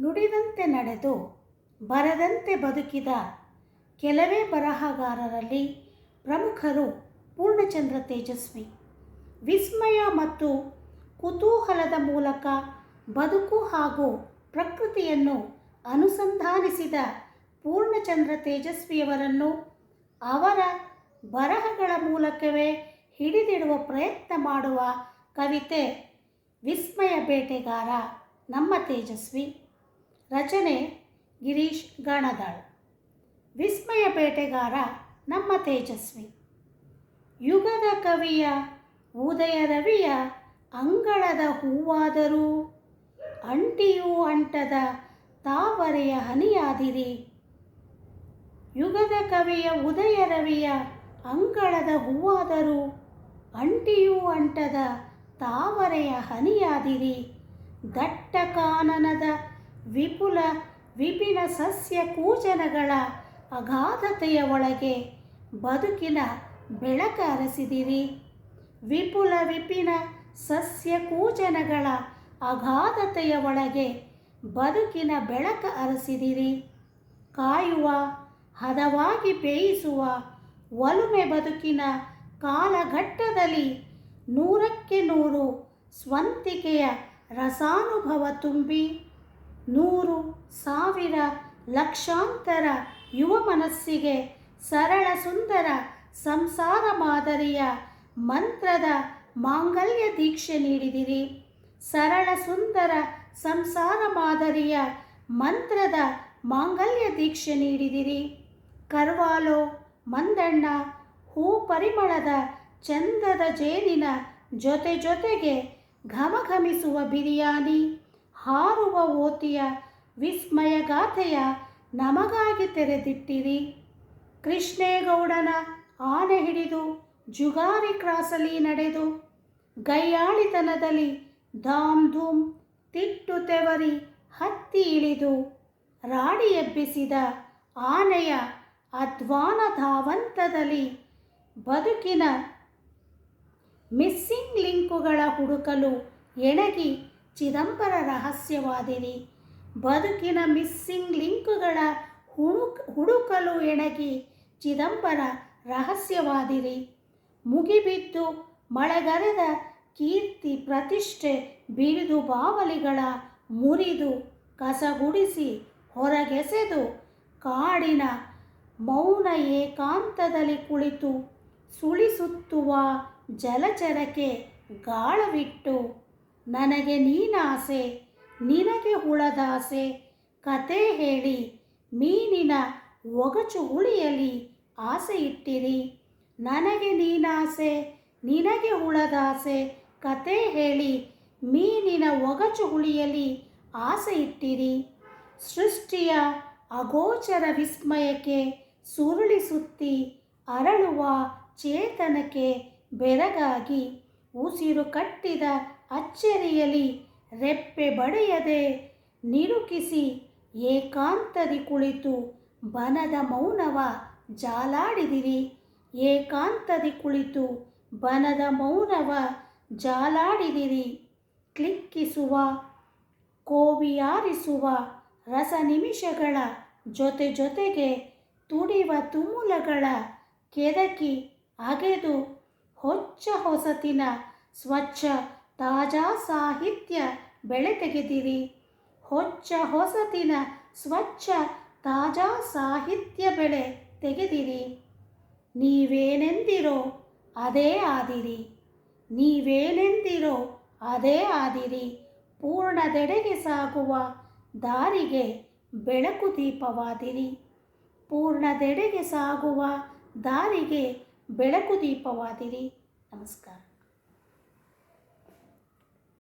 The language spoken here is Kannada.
ನುಡಿದಂತೆ ನಡೆದು ಬರದಂತೆ ಬದುಕಿದ ಕೆಲವೇ ಬರಹಗಾರರಲ್ಲಿ ಪ್ರಮುಖರು ಪೂರ್ಣಚಂದ್ರ ತೇಜಸ್ವಿ. ವಿಸ್ಮಯ ಮತ್ತು ಕುತೂಹಲದ ಮೂಲಕ ಬದುಕು ಹಾಗೂ ಪ್ರಕೃತಿಯನ್ನು ಅನುಸಂಧಾನಿಸಿದ ಪೂರ್ಣಚಂದ್ರ ತೇಜಸ್ವಿಯವರನ್ನು ಅವರ ಬರಹಗಳ ಮೂಲಕವೇ ಹಿಡಿದಿಡುವ ಪ್ರಯತ್ನ ಮಾಡುವ ಕವಿತೆ ವಿಸ್ಮಯ ಬೇಟೆಗಾರ ನಮ್ಮ ತೇಜಸ್ವಿ. ರಚನೆ ಗಿರೀಶ್ ಗಾಣದಾಳ್. ವಿಸ್ಮಯ ಬೇಟೆಗಾರ ನಮ್ಮ ತೇಜಸ್ವಿ. ಯುಗದ ಕವಿಯ ಉದಯ ರವಿಯ ಅಂಗಳದ ಹೂವಾದರೂ ಅಂಟಿಯೂ ಅಂಟದ ತಾವರೆಯ ಹನಿಯಾದಿರಿ. ಯುಗದ ಕವಿಯ ಉದಯ ರವಿಯ ಅಂಗಳದ ಹೂವಾದರೂ ಅಂಟಿಯೂ ಅಂಟದ ತಾವರೆಯ ಹನಿಯಾದಿರಿ. ದಟ್ಟ ಕಾನನದ ವಿಪುಲ ವಿಪಿನ ಸಸ್ಯ ಕೂಜನಗಳ ಅಗಾಧತೆಯ ಒಳಗೆ ಬದುಕಿನ ಬೆಳಕ ಅರಸಿದಿರಿ. ವಿಪುಲ ವಿಪಿನ ಸಸ್ಯ ಕೂಜನಗಳ ಅಗಾಧತೆಯ ಒಳಗೆ ಬದುಕಿನ ಬೆಳಕ ಅರಸಿದಿರಿ. ಕಾಯುವ ಹದವಾಗಿ ಬೇಯಿಸುವ ಒಲುಮೆ ಬದುಕಿನ ಕಾಲಘಟ್ಟದಲ್ಲಿ 100ಕ್ಕೆ 100 ಸ್ವಂತಿಕೆಯ ರಸಾನುಭವ ತುಂಬಿ 100 ಸಾವಿರ ಲಕ್ಷಾಂತರ ಯುವ ಮನಸ್ಸಿಗೆ ಸರಳ ಸುಂದರ ಸಂಸಾರ ಮಾದರಿಯ ಮಂತ್ರದ ಮಾಂಗಲ್ಯ ದೀಕ್ಷೆ ನೀಡಿದಿರಿ. ಸರಳ ಸುಂದರ ಸಂಸಾರ ಮಾದರಿಯ ಮಂತ್ರದ ಮಾಂಗಲ್ಯ ದೀಕ್ಷೆ ನೀಡಿದಿರಿ. ಕರ್ವಾಲೋ ಮಂದಣ್ಣ ಹೂ ಪರಿಮಳದ ಚಂದದ ಜೇನಿನ ಜೊತೆಗೆ ಘಮಘಮಿಸುವ ಬಿರಿಯಾನಿ ಹಾರುವ ಓತಿಯ ವಿಸ್ಮಯಗಾಥೆಯ ನಮಗಾಗಿ ತೆರೆದಿಟ್ಟಿರಿ. ಕೃಷ್ಣೇಗೌಡನ ಆನೆ ಹಿಡಿದು ಜುಗಾರಿ ಕ್ರಾಸಲಿ ನಡೆದು ಗೈಯಾಳಿತನದಲ್ಲಿ ಧಾಮ್ ಧೂಮ್ ತಿಟ್ಟು ತೆವರಿ ಹತ್ತಿ ಇಳಿದು ರಾಡಿ ಎಬ್ಬಿಸಿದ ಆನೆಯ ಅಧ್ವಾನ ಧಾವಂತದಲ್ಲಿ ಬದುಕಿನ ಮಿಸ್ಸಿಂಗ್ ಲಿಂಕುಗಳ ಹುಡುಕಲು ಎಣಗಿ ಚಿದಂಬರ ರಹಸ್ಯವಾದಿರಿ. ಬದುಕಿನ ಮಿಸ್ಸಿಂಗ್ ಲಿಂಕುಗಳ ಹುಡುಕಲು ಎಣಗಿ ಚಿದಂಬರ ರಹಸ್ಯವಾದಿರಿ. ಮುಗಿಬಿದ್ದು ಮಳೆಗರೆದ ಕೀರ್ತಿ ಪ್ರತಿಷ್ಠೆ ಬಿಡಿದು ಬಾವಲಿಗಳ ಮುರಿದು ಕಸಗುಡಿಸಿ ಹೊರಗೆಸೆದು ಕಾಡಿನ ಮೌನ ಏಕಾಂತದಲ್ಲಿ ಕುಳಿತು ಸುಳಿಸುತ್ತುವ ಜಲಚರಕ್ಕೆ ಗಾಳವಿಟ್ಟು ನನಗೆ ನೀನಾಸೆ ನಿನಗೆ ಹುಳದಾಸೆ ಕತೆ ಹೇಳಿ ಮೀನಿನ ಒಗಚು ಹುಳಿಯಲಿ ಆಸೆ ಇಟ್ಟಿರಿ. ನನಗೆ ನೀನಾಸೆ ನಿನಗೆ ಹುಳದಾಸೆ ಕತೆ ಹೇಳಿ ಮೀನಿನ ಒಗಚು ಹುಳಿಯಲಿ ಆಸೆ ಇಟ್ಟಿರಿ. ಸೃಷ್ಟಿಯ ಅಗೋಚರ ವಿಸ್ಮಯಕ್ಕೆ ಸುರುಳಿಸುತ್ತಿ ಅರಳುವ ಚೇತನಕ್ಕೆ ಬೆರಗಾಗಿ ಉಸಿರು ಕಟ್ಟಿದ ಅಚ್ಚರಿಯಲಿ ರೆಪ್ಪೆ ಬಡಿಯದೆ ನಿರುಕಿಸಿ ಏಕಾಂತದಿ ಕುಳಿತು ಬನದ ಮೌನವ ಜಾಲಾಡಿದಿರಿ. ಏಕಾಂತದಿ ಕುಳಿತು ಬನದ ಮೌನವ ಜಾಲಾಡಿದಿರಿ. ಕ್ಲಿಕ್ಕಿಸುವ ಕೋವಿಯಾರಿಸುವ ರಸ ನಿಮಿಷಗಳ ಜೊತೆಗೆ ತುಡಿವ ತುಮುಲಗಳ ಕೆದಕಿ ಅಗೆದು ಹೊಚ್ಚ ಹೊಸತಿನ ಸ್ವಚ್ಛ ತಾಜಾ ಸಾಹಿತ್ಯ ಬೆಳೆ ತೆಗೆದಿರಿ. ಹೊಚ್ಚ ಹೊಸತಿನ ಸ್ವಚ್ಛ ತಾಜಾ ಸಾಹಿತ್ಯ ಬೆಳೆ ತೆಗೆದಿರಿ. ನೀವೇನೆಂದಿರೋ ಅದೇ ಆದಿರಿ. ನೀವೇನೆಂದಿರೋ ಅದೇ ಆದಿರಿ. ಪೂರ್ಣದೆಡೆಗೆ ಸಾಗುವ ದಾರಿಗೆ ಬೆಳಕು ದೀಪವಾದಿರಿ. ಪೂರ್ಣದೆಡೆಗೆ ಸಾಗುವ ದಾರಿಗೆ ಬೆಳಕು ದೀಪವಾದಿರಿ. ನಮಸ್ಕಾರ.